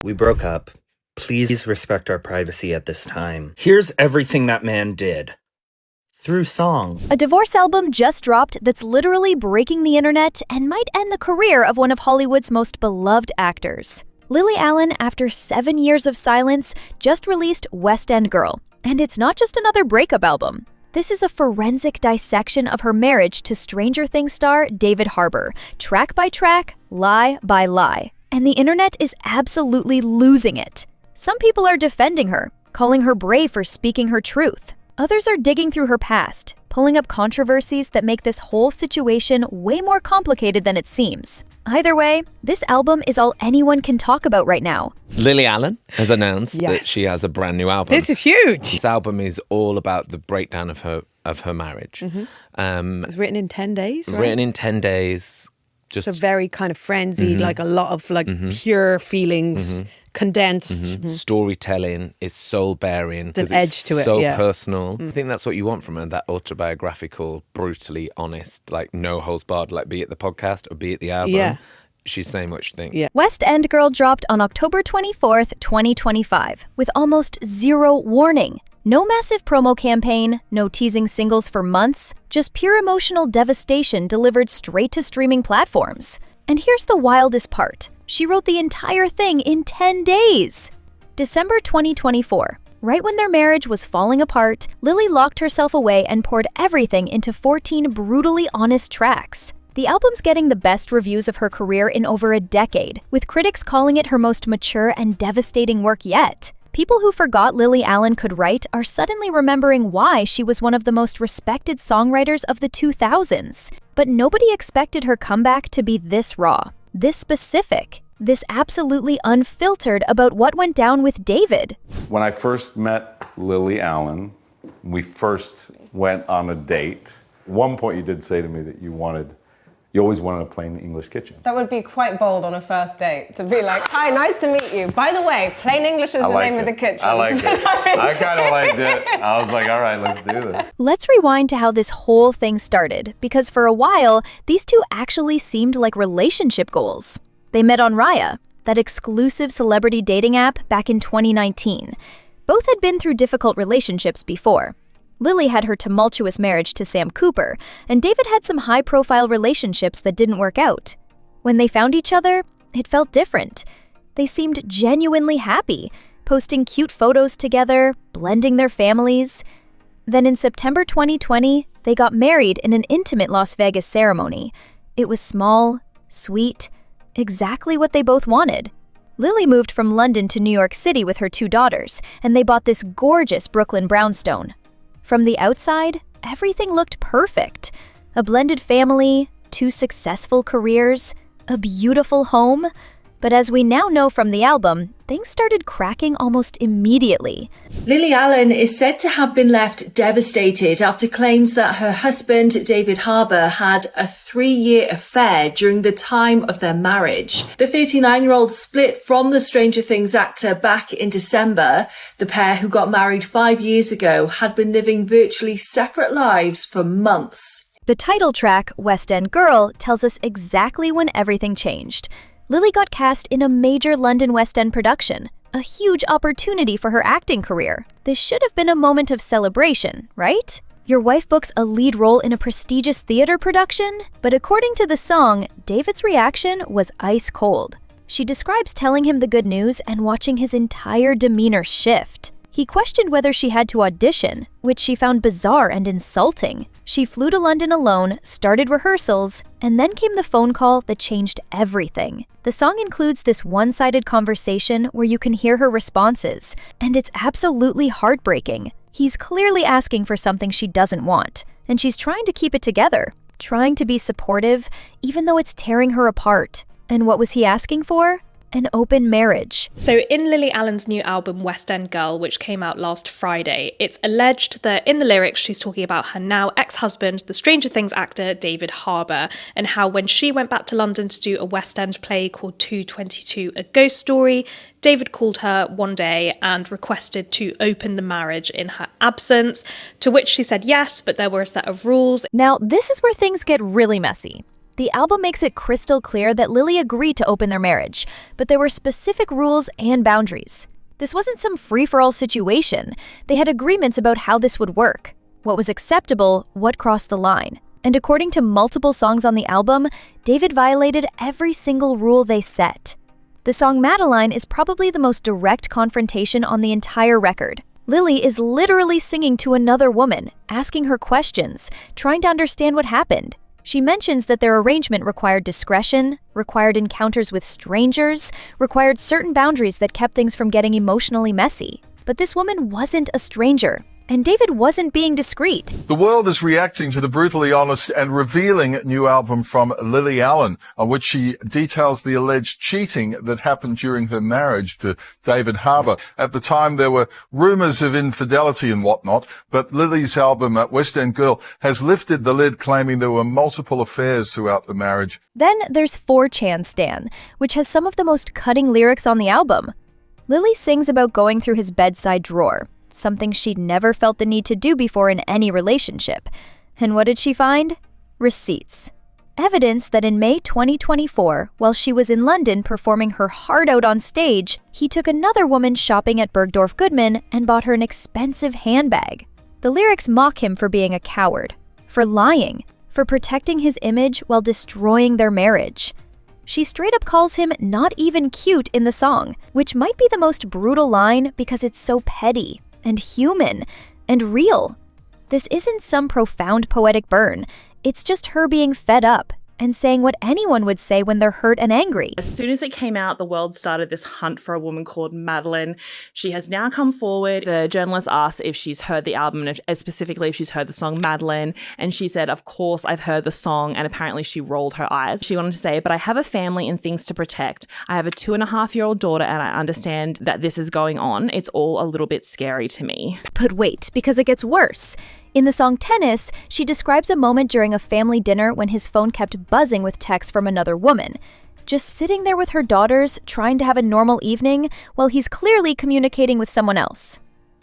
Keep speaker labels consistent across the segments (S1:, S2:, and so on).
S1: We broke up. Please respect our privacy at this time. Here's everything that man did. Through song.
S2: A divorce album just dropped that's literally breaking the internet and might end the career of one of Hollywood's most beloved actors. Lily Allen, after 7 years of silence, just released West End Girl. And it's not just another breakup album. This is a forensic dissection of her marriage to Stranger Things star David Harbour, track by track, lie by lie. And the internet is absolutely losing it. Some people are defending her, calling her brave for speaking her truth. Others are digging through her past, pulling up controversies that make this whole situation way more complicated than it seems. Either way, this album is all anyone can talk about right now.
S3: Lily Allen has announced that she has a brand new album.
S4: This is huge.
S3: This album is all about the breakdown of her marriage.
S4: It was written in 10 days, right?
S3: Written in 10 days. Just
S4: so very kind of frenzied, like a lot of pure feelings, condensed.
S3: Storytelling is soul-bearing.
S4: There's an edge to it,
S3: so
S4: yeah.
S3: personal. I think that's what you want from her, that autobiographical, brutally honest, like no holds barred, like be it the podcast or be it the album.
S4: Yeah.
S3: She's saying what she thinks.
S4: Yeah.
S2: West End Girl dropped on October 24th, 2025, with almost zero warning. No massive promo campaign, no teasing singles for months, just pure emotional devastation delivered straight to streaming platforms. And here's the wildest part. She wrote the entire thing in 10 days. December 2024. Right when their marriage was falling apart, Lily locked herself away and poured everything into 14 brutally honest tracks. The album's getting the best reviews of her career in over a decade, with critics calling it her most mature and devastating work yet. People who forgot Lily Allen could write are suddenly remembering why she was one of the most respected songwriters of the 2000s. But nobody expected her comeback to be this raw, this specific, this absolutely unfiltered about what went down with David.
S5: When I first met Lily Allen, we first went on a date. At one point you did say to me that you always wanted a plain English kitchen.
S6: That would be quite bold on a first date, to be like, hi, nice to meet you. By the way, plain English is the name of the kitchen.
S5: I liked it. I kind of liked it. I was like, all right, let's do this.
S2: Let's rewind to how this whole thing started, because for a while, these two actually seemed like relationship goals. They met on Raya, that exclusive celebrity dating app, back in 2019. Both had been through difficult relationships before. Lily had her tumultuous marriage to Sam Cooper, and David had some high-profile relationships that didn't work out. When they found each other, it felt different. They seemed genuinely happy, posting cute photos together, blending their families. Then in September 2020, they got married in an intimate Las Vegas ceremony. It was small, sweet, exactly what they both wanted. Lily moved from London to New York City with her 2 daughters, and they bought this gorgeous Brooklyn brownstone. From the outside, everything looked perfect. A blended family, 2 successful careers, a beautiful home. But as we now know from the album, things started cracking almost immediately.
S7: Lily Allen is said to have been left devastated after claims that her husband, David Harbour, had a 3-year affair during the time of their marriage. The 39-year-old split from the Stranger Things actor back in December. The pair, who got married 5 years ago, had been living virtually separate lives for months.
S2: The title track, West End Girl, tells us exactly when everything changed. Lily got cast in a major London West End production, a huge opportunity for her acting career. This should have been a moment of celebration, right? Your wife books a lead role in a prestigious theater production? But according to the song, David's reaction was ice cold. She describes telling him the good news and watching his entire demeanor shift. He questioned whether she had to audition, which she found bizarre and insulting. She flew to London alone, started rehearsals, and then came the phone call that changed everything. The song includes this one-sided conversation where you can hear her responses, and it's absolutely heartbreaking. He's clearly asking for something she doesn't want, and she's trying to keep it together, trying to be supportive, even though it's tearing her apart. And what was he asking for? An open marriage.
S8: So in Lily Allen's new album, West End Girl, which came out last Friday, it's alleged that in the lyrics she's talking about her now ex-husband, the Stranger Things actor David Harbour, and how when she went back to London to do a West End play called 222, A Ghost Story, David called her one day and requested to open the marriage in her absence, to which she said yes, but there were a set of rules.
S2: Now, this is where things get really messy. The album makes it crystal clear that Lily agreed to open their marriage, but there were specific rules and boundaries. This wasn't some free-for-all situation. They had agreements about how this would work, what was acceptable, what crossed the line. And according to multiple songs on the album, David violated every single rule they set. The song Madeline is probably the most direct confrontation on the entire record. Lily is literally singing to another woman, asking her questions, trying to understand what happened. She mentions that their arrangement required discretion, required encounters with strangers, required certain boundaries that kept things from getting emotionally messy. But this woman wasn't a stranger. And David wasn't being discreet.
S9: The world is reacting to the brutally honest and revealing new album from Lily Allen, on which she details the alleged cheating that happened during her marriage to David Harbour. At the time, there were rumours of infidelity and whatnot, but Lily's album, West End Girl, has lifted the lid, claiming there were multiple affairs throughout the marriage.
S2: Then there's 4chan Stan, which has some of the most cutting lyrics on the album. Lily sings about going through his bedside drawer, something she'd never felt the need to do before in any relationship. And what did she find? Receipts. Evidence that in May 2024, while she was in London performing her heart out on stage, he took another woman shopping at Bergdorf Goodman and bought her an expensive handbag. The lyrics mock him for being a coward, for lying, for protecting his image while destroying their marriage. She straight up calls him not even cute in the song, which might be the most brutal line because it's so petty and human and real. This isn't some profound poetic burn. It's just her being fed up and saying what anyone would say when they're hurt and angry.
S10: As soon as it came out, the world started this hunt for a woman called Madeline. She has now come forward. The journalist asked if she's heard the album, and specifically if she's heard the song Madeline. And she said, of course, I've heard the song. And apparently she rolled her eyes. She wanted to say, but I have a family and things to protect. I have a 2.5-year-old daughter, and I understand that this is going on. It's all a little bit scary to me.
S2: But wait, because it gets worse. In the song Tennis, she describes a moment during a family dinner when his phone kept buzzing with texts from another woman, just sitting there with her daughters, trying to have a normal evening while he's clearly communicating with someone else.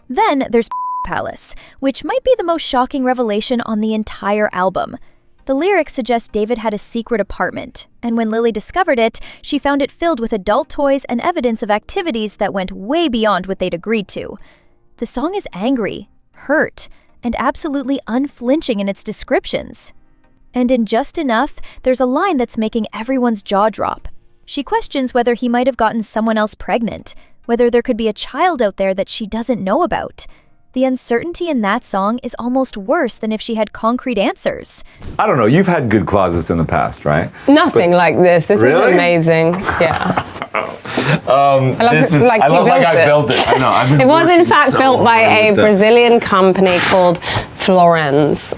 S2: Then there's Palace, which might be the most shocking revelation on the entire album. The lyrics suggest David had a secret apartment, and when Lily discovered it, she found it filled with adult toys and evidence of activities that went way beyond what they'd agreed to. The song is angry, hurt, and absolutely unflinching in its descriptions. And in Just Enough, there's a line that's making everyone's jaw drop. She questions whether he might have gotten someone else pregnant, whether there could be a child out there that she doesn't know about. The uncertainty in that song is almost worse than if she had concrete answers.
S5: I don't know, you've had good closets in the past, right?
S6: Nothing like this. This
S5: Really?
S6: is amazing. Yeah.
S5: I love like I built it. I know. I've been
S6: It was in
S5: working
S6: fact
S5: so
S6: built by
S5: hard
S6: a
S5: with this.
S6: Brazilian company called Florence,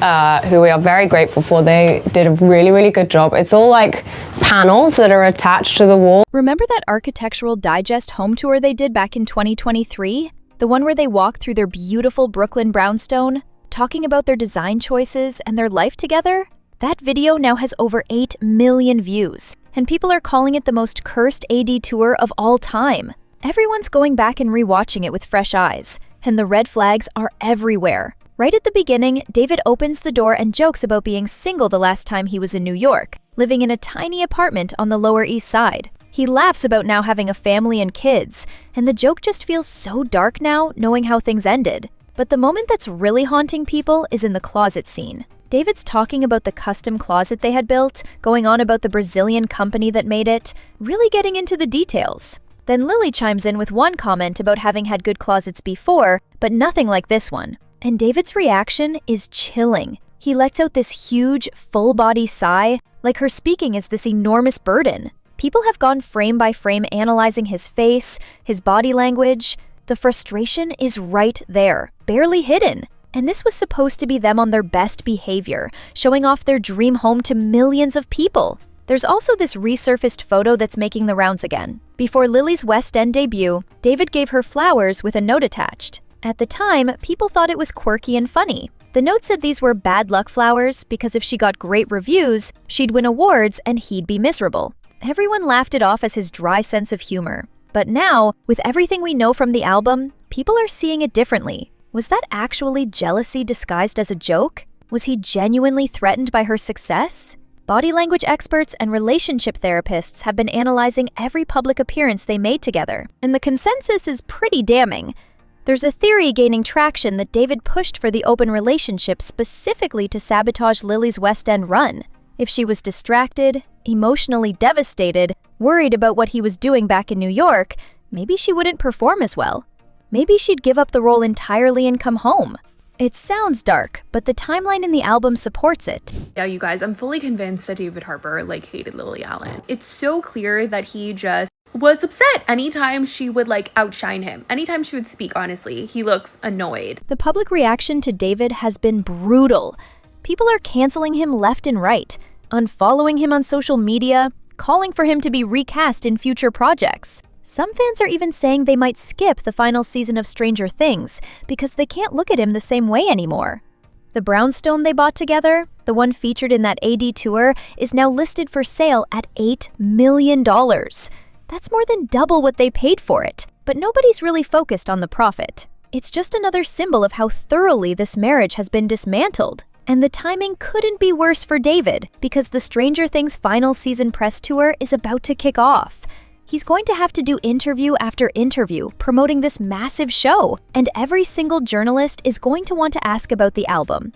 S6: who we are very grateful for. They did a really, really good job. It's all like panels that are attached to the wall.
S2: Remember that Architectural Digest home tour they did back in 2023? The one where they walked through their beautiful Brooklyn brownstone, talking about their design choices and their life together? That video now has over 8 million views, and people are calling it the most cursed AD tour of all time. Everyone's going back and rewatching it with fresh eyes, and the red flags are everywhere. Right at the beginning, David opens the door and jokes about being single the last time he was in New York, living in a tiny apartment on the Lower East Side. He laughs about now having a family and kids, and the joke just feels so dark now, knowing how things ended. But the moment that's really haunting people is in the closet scene. David's talking about the custom closet they had built, going on about the Brazilian company that made it, really getting into the details. Then Lily chimes in with one comment about having had good closets before, but nothing like this one. And David's reaction is chilling. He lets out this huge, full-body sigh, like her speaking is this enormous burden. People have gone frame by frame analyzing his face, his body language. The frustration is right there, barely hidden. And this was supposed to be them on their best behavior, showing off their dream home to millions of people. There's also this resurfaced photo that's making the rounds again. Before Lily's West End debut, David gave her flowers with a note attached. At the time, people thought it was quirky and funny. The note said these were bad luck flowers because if she got great reviews, she'd win awards and he'd be miserable. Everyone laughed it off as his dry sense of humor. But now, with everything we know from the album, people are seeing it differently. Was that actually jealousy disguised as a joke? Was he genuinely threatened by her success? Body language experts and relationship therapists have been analyzing every public appearance they made together, and the consensus is pretty damning. There's a theory gaining traction that David pushed for the open relationship specifically to sabotage Lily's West End run. If she was distracted, emotionally devastated, worried about what he was doing back in New York, maybe she wouldn't perform as well. Maybe she'd give up the role entirely and come home. It sounds dark, but the timeline in the album supports it.
S11: Yeah, you guys, I'm fully convinced that David Harbour, hated Lily Allen. It's so clear that he just was upset anytime she would, outshine him. Anytime she would speak, honestly, he looks annoyed.
S2: The public reaction to David has been brutal. People are canceling him left and right, unfollowing him on social media, calling for him to be recast in future projects. Some fans are even saying they might skip the final season of Stranger Things because they can't look at him the same way anymore. The brownstone they bought together, the one featured in that AD tour, is now listed for sale at $8 million. That's more than double what they paid for it, but nobody's really focused on the profit. It's just another symbol of how thoroughly this marriage has been dismantled. And the timing couldn't be worse for David because the Stranger Things final season press tour is about to kick off. He's going to have to do interview after interview promoting this massive show, and every single journalist is going to want to ask about the album.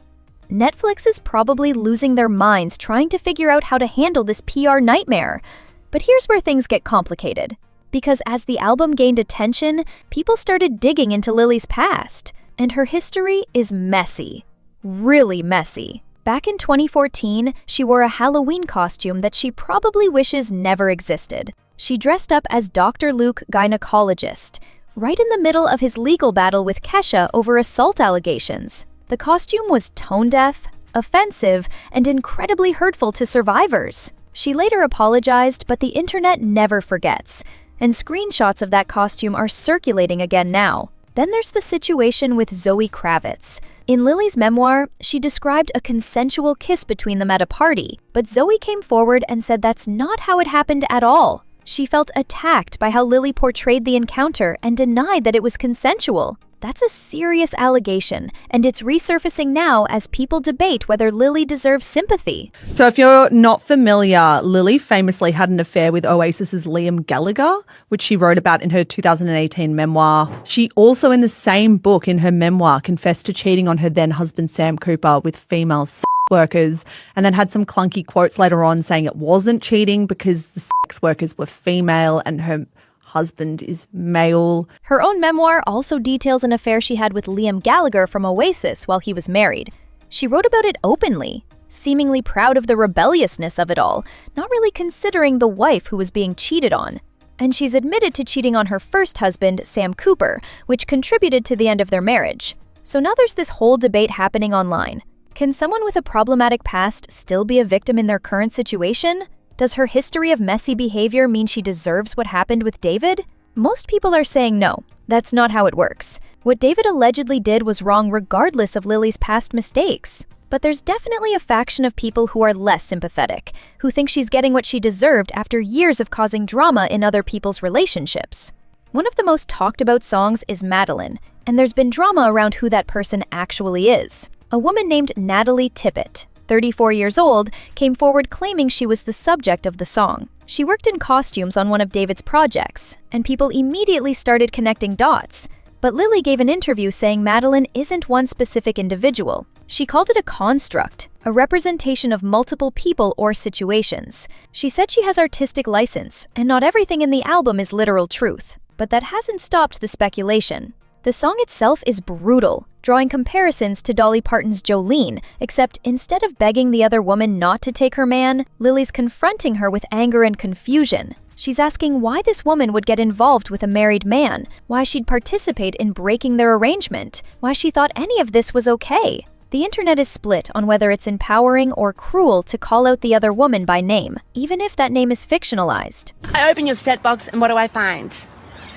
S2: Netflix is probably losing their minds trying to figure out how to handle this PR nightmare. But here's where things get complicated. Because as the album gained attention, people started digging into Lily's past, and her history is messy. Really messy. Back in 2014, she wore a Halloween costume that she probably wishes never existed. She dressed up as Dr. Luke, gynecologist, right in the middle of his legal battle with Kesha over assault allegations. The costume was tone-deaf, offensive, and incredibly hurtful to survivors. She later apologized, but the internet never forgets, and screenshots of that costume are circulating again now. Then there's the situation with Zoe Kravitz. In Lily's memoir, she described a consensual kiss between them at a party, but Zoe came forward and said that's not how it happened at all. She felt attacked by how Lily portrayed the encounter and denied that it was consensual. That's a serious allegation, and it's resurfacing now as people debate whether Lily deserves sympathy.
S4: So if you're not familiar, Lily famously had an affair with Oasis's Liam Gallagher, which she wrote about in her 2018 memoir. She also, in the same book in her memoir, confessed to cheating on her then-husband Sam Cooper with female sex workers, and then had some clunky quotes later on saying it wasn't cheating because the sex workers were female and her husband is male.
S2: Her own memoir also details an affair she had with Liam Gallagher from Oasis while he was married. She wrote about it openly, seemingly proud of the rebelliousness of it all, not really considering the wife who was being cheated on. And she's admitted to cheating on her first husband, Sam Cooper, which contributed to the end of their marriage. So now there's this whole debate happening online. Can someone with a problematic past still be a victim in their current situation? Does her history of messy behavior mean she deserves what happened with David? Most people are saying no, that's not how it works. What David allegedly did was wrong regardless of Lily's past mistakes. But there's definitely a faction of people who are less sympathetic, who think she's getting what she deserved after years of causing drama in other people's relationships. One of the most talked about songs is Madeline, and there's been drama around who that person actually is. A woman named Natalie Tippett, 34 years old, came forward claiming she was the subject of the song. She worked in costumes on one of David's projects, and people immediately started connecting dots. But Lily gave an interview saying Madeline isn't one specific individual. She called it a construct, a representation of multiple people or situations. She said she has artistic license, and not everything in the album is literal truth. But that hasn't stopped the speculation. The song itself is brutal, drawing comparisons to Dolly Parton's Jolene, except instead of begging the other woman not to take her man, Lily's confronting her with anger and confusion. She's asking why this woman would get involved with a married man, why she'd participate in breaking their arrangement, why she thought any of this was okay. The internet is split on whether it's empowering or cruel to call out the other woman by name, even if that name is fictionalized.
S12: I open your set box and what do I find?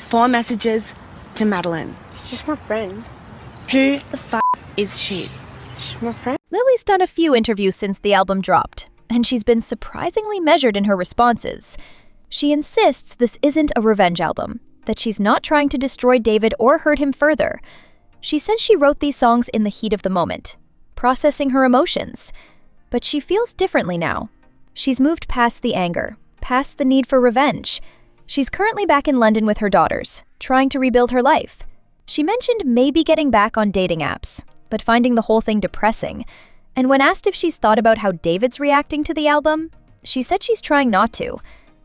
S12: 4 messages to Madeline.
S6: She's just my friend.
S12: Who the f*** is she?
S6: She's my friend.
S2: Lily's done a few interviews since the album dropped, and she's been surprisingly measured in her responses. She insists this isn't a revenge album, that she's not trying to destroy David or hurt him further. She says she wrote these songs in the heat of the moment, processing her emotions. But she feels differently now. She's moved past the anger, past the need for revenge. She's currently back in London with her daughters, trying to rebuild her life. She mentioned maybe getting back on dating apps, but finding the whole thing depressing. And when asked if she's thought about how David's reacting to the album, she said she's trying not to.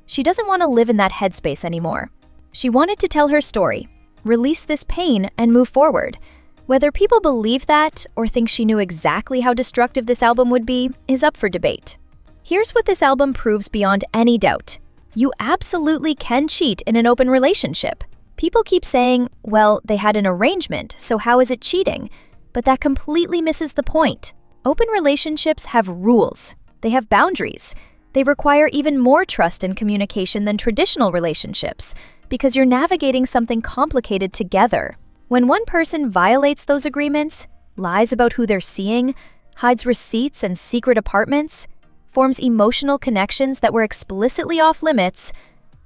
S2: She doesn't want to live in that headspace anymore. She wanted to tell her story, release this pain, and move forward. Whether people believe that or think she knew exactly how destructive this album would be is up for debate. Here's what this album proves beyond any doubt. You absolutely can cheat in an open relationship. People keep saying, well, they had an arrangement, so how is it cheating? But that completely misses the point. Open relationships have rules. They have boundaries. They require even more trust and communication than traditional relationships, because you're navigating something complicated together. When one person violates those agreements, lies about who they're seeing, hides receipts and secret apartments, forms emotional connections that were explicitly off limits,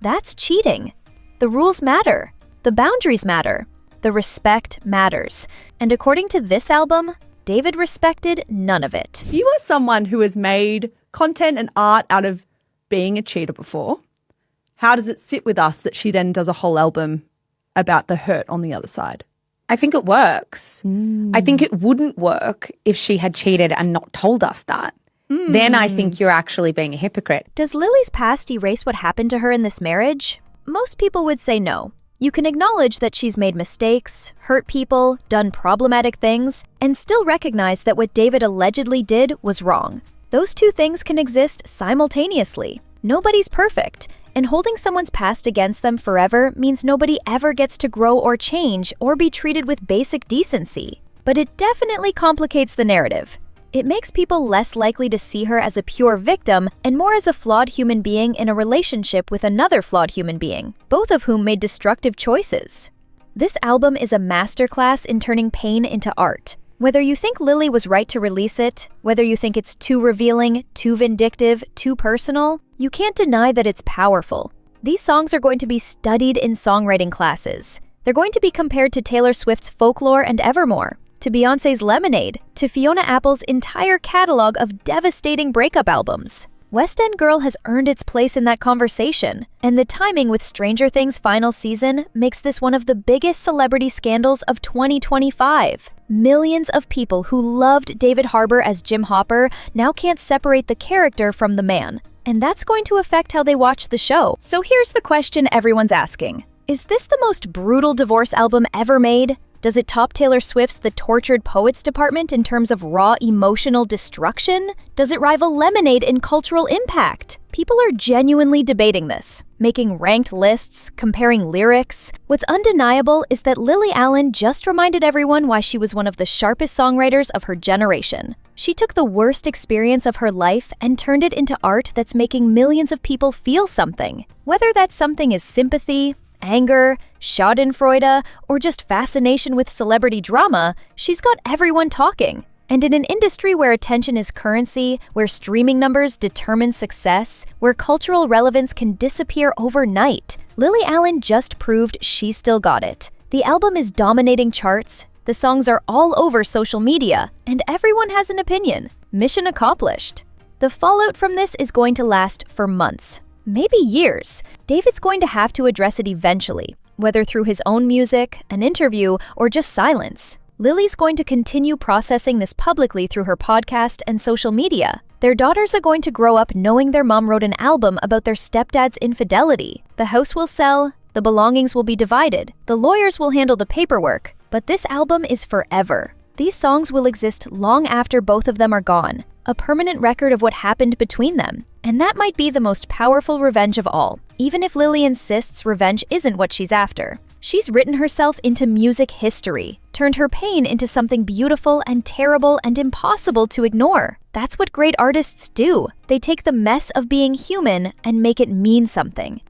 S2: that's cheating. The rules matter. The boundaries matter. The respect matters. And according to this album, David respected none of it.
S4: You are someone who has made content and art out of being a cheater before. How does it sit with us that she then does a whole album about the hurt on the other side?
S13: I think it works. I think it wouldn't work if she had cheated and not told us that. Then I think you're actually being a hypocrite.
S2: Does Lily's past erase what happened to her in this marriage? Most people would say no. You can acknowledge that she's made mistakes, hurt people, done problematic things, and still recognize that what David allegedly did was wrong. Those two things can exist simultaneously. Nobody's perfect, and holding someone's past against them forever means nobody ever gets to grow or change or be treated with basic decency. But it definitely complicates the narrative. It makes people less likely to see her as a pure victim and more as a flawed human being in a relationship with another flawed human being, both of whom made destructive choices. This album is a masterclass in turning pain into art. Whether you think Lily was right to release it, whether you think it's too revealing, too vindictive, too personal, you can't deny that it's powerful. These songs are going to be studied in songwriting classes. They're going to be compared to Taylor Swift's Folklore and Evermore, to Beyoncé's Lemonade, to Fiona Apple's entire catalog of devastating breakup albums. West End Girl has earned its place in that conversation, and the timing with Stranger Things' final season makes this one of the biggest celebrity scandals of 2025. Millions of people who loved David Harbour as Jim Hopper now can't separate the character from the man, and that's going to affect how they watch the show.
S14: So here's the question everyone's asking.
S2: Is this the most brutal divorce album ever made? Does it top Taylor Swift's The Tortured Poets Department in terms of raw emotional destruction? Does it rival Lemonade in cultural impact? People are genuinely debating this, making ranked lists, comparing lyrics. What's undeniable is that Lily Allen just reminded everyone why she was one of the sharpest songwriters of her generation. She took the worst experience of her life and turned it into art that's making millions of people feel something. Whether that something is sympathy, anger, schadenfreude, or just fascination with celebrity drama, she's got everyone talking. And in an industry where attention is currency, where streaming numbers determine success, where cultural relevance can disappear overnight, Lily Allen just proved she still got it. The album is dominating charts, the songs are all over social media, and everyone has an opinion. Mission accomplished. The fallout from this is going to last for months. Maybe years. David's going to have to address it eventually, whether through his own music, an interview, or just silence. Lily's going to continue processing this publicly through her podcast and social media. Their daughters are going to grow up knowing their mom wrote an album about their stepdad's infidelity. The house will sell, the belongings will be divided, the lawyers will handle the paperwork, but this album is forever. These songs will exist long after both of them are gone, a permanent record of what happened between them. And that might be the most powerful revenge of all, even if Lily insists revenge isn't what she's after. She's written herself into music history, turned her pain into something beautiful and terrible and impossible to ignore. That's what great artists do. They take the mess of being human and make it mean something.